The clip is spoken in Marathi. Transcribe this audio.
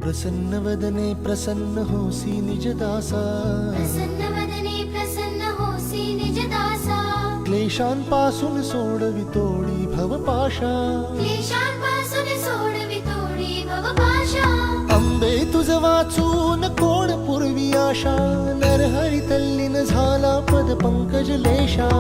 प्रसन्न वदने प्रसन्न होसी निजदासा प्रसन्न वदने प्रसन्न होसी निजदासा क्लेशांपासून सोडवितोडी भवपाशा क्लेशांपासून सोडवितोडी भवपाशा अंबे तुझ वाचून कोण पूर्वी आशा नरहरी तल्लीन झाला पद पंकज लेशा